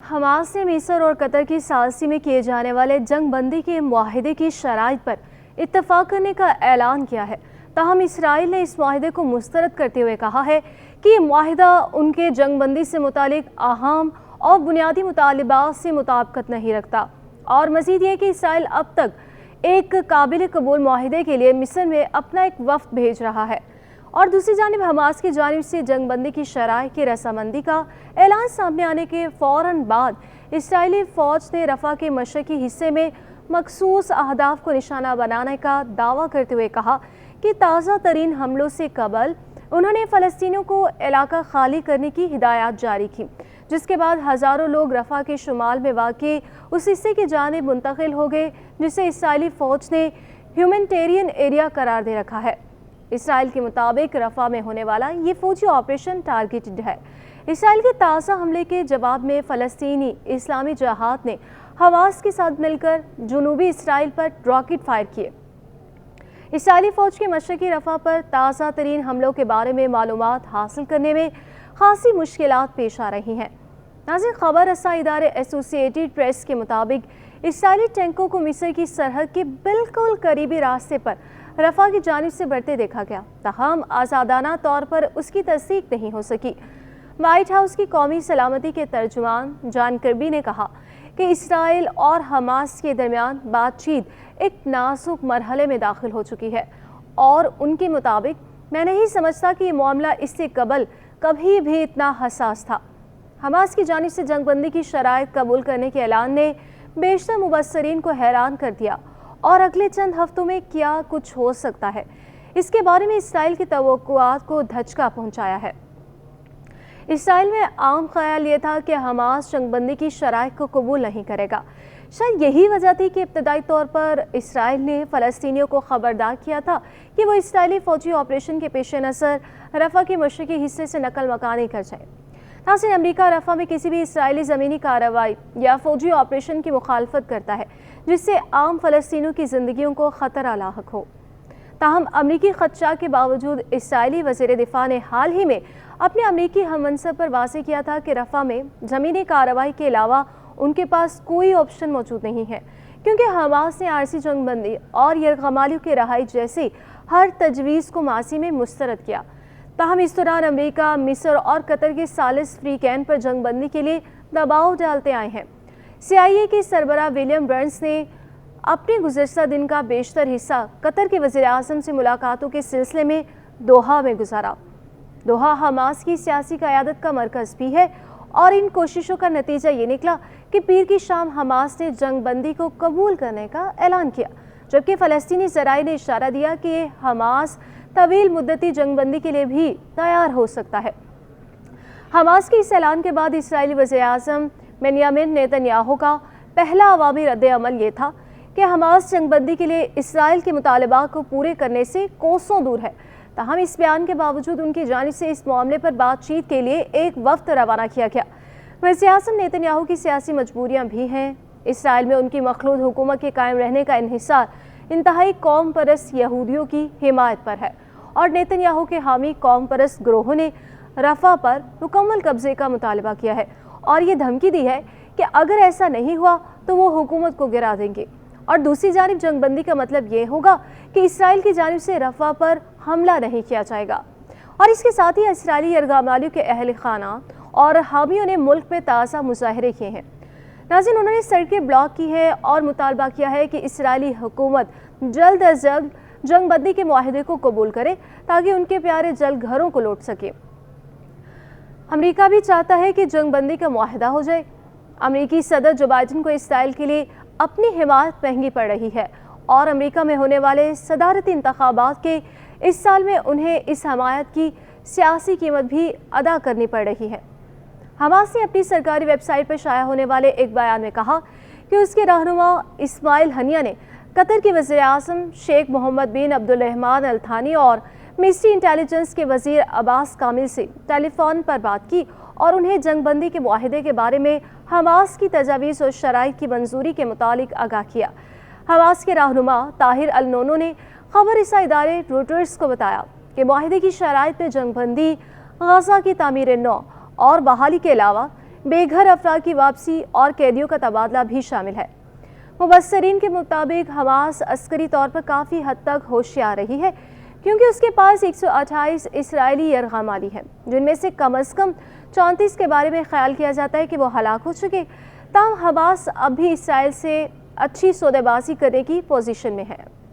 Hamas ने मिस्र और कतर की सालसी में किए जाने वाले जंग बंदी के मुआहदे की शराइत पर इत्तफाक करने का ऐलान किया है। ताहम इसराइल ने इस मुआहदे को मुस्तरद करते हुए कहा है कि ये मुआहदा उनके जंग बंदी से मुतालिक अहम और बुनियादी मुतालिबात से मुताबिकत नहीं रखता, और मज़ीद ये कि इसराइल अब तक एक काबिल कबूल मुआहदे के लिए मिस्र में अपना एक वफ्द भेज रहा है। और दूसरी जानिब हमास की जानिब से जंग बंदी की शराइ की रसामंदी का ऐलान सामने आने के फ़ौरन बाद इसराइली फ़ौज ने रफ़ा के मशरक़ी हिस्से में मखसूस अहदाफ को निशाना बनाने का दावा करते हुए कहा कि ताज़ा तरीन हमलों से कबल उन्होंने फ़लस्तीनियों को इलाका खाली करने की हिदायत जारी की, जिसके बाद हज़ारों लोग रफ़ा के शुमाल में वाक़ई उस हिस्से की जानिब मुंतकिल हो गए जिसे इसराइली फ़ौज ने ह्यूमैनिटेरियन एरिया करार दे रखा है। इसराइल के मुताबिक रफ़ा में होने वाला ये फौजी ऑपरेशन टारगेटेड है। इसराइल के ताज़ा हमले के जवाब में फ़लस्तीनी इस्लामी जहाद ने हमास के साथ मिलकर जनूबी इसराइल पर रॉकेट फायर किए। इसराइली फ़ौज के मशरक़ी रफ़ा पर ताज़ा तरीन हमलों के बारे में मालूमात हासिल करने में खासी मुश्किलात पेश आ रही हैं। नाज़रीन, खबर रसा इदारे एसोसिएटेड प्रेस के मुताबिक इसराइली टैंकों को मिस्र की सरहद के बिल्कुल करीबी रास्ते पर रफ़ा की जानिब से बढ़ते देखा गया, ताहम आज़ादाना तौर पर उसकी तस्दीक नहीं हो सकी। वाइट हाउस की कौमी सलामती के तर्जुमान जॉन कर्बी ने कहा कि इसराइल और हमास के दरमियान बातचीत एक नाजुक मरहले में दाखिल हो चुकी है, और उनके मुताबिक मैं नहीं समझता कि ये मामला इससे कबल कभी भी इतना हसास था। हमास की जानिब से जंगबंदी की शराइत कबूल करने के ऐलान ने बेशतर मुबस्सरीन को हैरान कर दिया, और अगले चंद हफ्तों में क्या कुछ हो सकता है इसके बारे में इसराइल की तवक्कुआत को धचका पहुंचाया है। इसराइल में आम ख्याल ये था कि हमास जंगबंदी की शराइत को कबूल नहीं करेगा। शायद यही वजह थी कि इब्तदाई तौर पर इसराइल ने फ़लस्तीनियों को खबरदार किया था कि वो इसराइली फ़ौजी ऑपरेशन के पेश नज़र रफ़ा के मशरक़ी हिस्से से नकल मकानी कर जाए। नाज़रीन, अमेरिका रफ़ा में किसी भी इसराइली ज़मीनी कार्रवाई या फ़ौजी ऑपरेशन की मुखालफत करता है जिससे आम फ़लस्तीनियों की ज़िंदगियों को ख़तरा लाहक हो। ताहम अमरीकी ख़दशा के बावजूद इसराइली वज़ीर दिफ़ा ने हाल ही में अपने अमरीकी हममनसब पर वाज़ेह किया था कि रफ़ा में ज़मीनी कार्रवाई के अलावा उनके पास कोई ऑप्शन मौजूद नहीं है, क्योंकि हमास ने आरसी जंगबंदी और यरगमालियों की रहाई जैसी हर तजवीज़ को माजी में मुस्तरद किया। ताहम इस दौरान अमरीका, मिस्र और कतर के सालिस फ्री कैन पर जंगबंदी के लिए दबाव डालते आए हैं। CIA के सरबराह विलियम बर्न्स ने अपने गुज़श्ता दिन का बेशतर हिस्सा कतर के वज़ीर आज़म से मुलाकातों के सिलसिले में दोहा में गुजारा। दोहा हमास की सियासी क़यादत का मरकज़ भी है, और इन कोशिशों का नतीजा ये निकला कि पीर की शाम हमास ने जंगबंदी को कबूल करने का ऐलान किया, जबकि फ़लस्तीनी ज़राए ने इशारा दिया कि हमास तवील मुद्दती जंगबंदी के लिए भी तैयार हो सकता है। हमास के इस ऐलान के बाद इसराइली वज़ीर आज़म बेंयामिन नेतन्याहू का पहला अवामी रद्द-ए-अमल ये था कि हमास जंगबंदी के लिए इसराइल के मुतालबात को पूरे करने से कोसों दूर है। ताहम इस बयान के बावजूद उनकी जानिब से इस मामले पर बातचीत के लिए एक वफ्द रवाना किया गया। वज़ीर आज़म नेतन्याहू की सियासी मजबूरियाँ भी हैं। इसराइल में उनकी मखलूद हुकूमत के कायम रहने का इन्हिसार इंतहाई कौम परस्त यहूदियों की हिमायत पर है, और नेतन्याहू के हामी कौम परस्त ग्रोहों ने रफ़ा पर मुकम्मल कब्जे का मुतालबा किया है, और ये धमकी दी है कि अगर ऐसा नहीं हुआ तो वो हुकूमत को गिरा देंगे। और दूसरी जानिब जंगबंदी का मतलब ये होगा कि इसराइल की जानिब से रफ़ा पर हमला नहीं किया जाएगा। और इसके साथ ही इसराइली यरगमालियों के अहल खाना और हामियों ने मुल्क में ताज़ा मुजाहरे किए हैं। नाज़रीन, उन्होंने सड़कें ब्लॉक की है और मुतालबा किया है कि इसराइली हुकूमत जल्द अज जल्द जंगबंदी के मुआहदे को कबूल करे ताकि उनके प्यारे जल्द घरों को लौट सके। अमेरिका भी चाहता है कि जंगबंदी का मुआहदा हो जाए। अमेरिकी सदर जो बाइडन को इसराइल के लिए अपनी हिमायत महंगी पड़ रही है, और अमेरिका में होने वाले सदारती इंतखाबात के इस साल में उन्हें इस हमायत की सियासी कीमत भी अदा करनी पड़ रही है। हमास ने अपनी सरकारी वेबसाइट पर शाया होने वाले एक बयान में कहा कि उसके रहनुमा इस्माइल हनिया ने कतर के वज़ीर आज़म शेख मोहम्मद बिन अब्दुलरहमान अल थानी और मिस्री इंटेलिजेंस के वज़ीर अब्बास कामिल से टेलीफोन पर बात की और उन्हें जंगबंदी के मुआहदे के बारे में हमास की तजावीज़ और शराइत की मंजूरी के मुतालिक आगाह किया। हमास के रहनुमा ताहिर अल नोनो ने खबर रसा इदारे रॉयटर्स को बताया कि मुआहदे की शराइत में जंगबंदी, गजा की तामीर नौ और बहाली के अलावा بے گھر افراد کی واپسی اور قیدیوں کا تبادلہ بھی شامل ہے۔ مبصرین کے مطابق حماس عسکری طور پر کافی حد تک ہوشیار رہی ہے، کیونکہ اس کے پاس 128 اسرائیلی یرغمالی ہیں، جن میں سے کم 34 کے بارے میں خیال کیا جاتا ہے کہ وہ ہلاک ہو چکے۔ تاہم حماس اب بھی اسرائیل سے اچھی سودے بازی کرنے کی پوزیشن میں ہے۔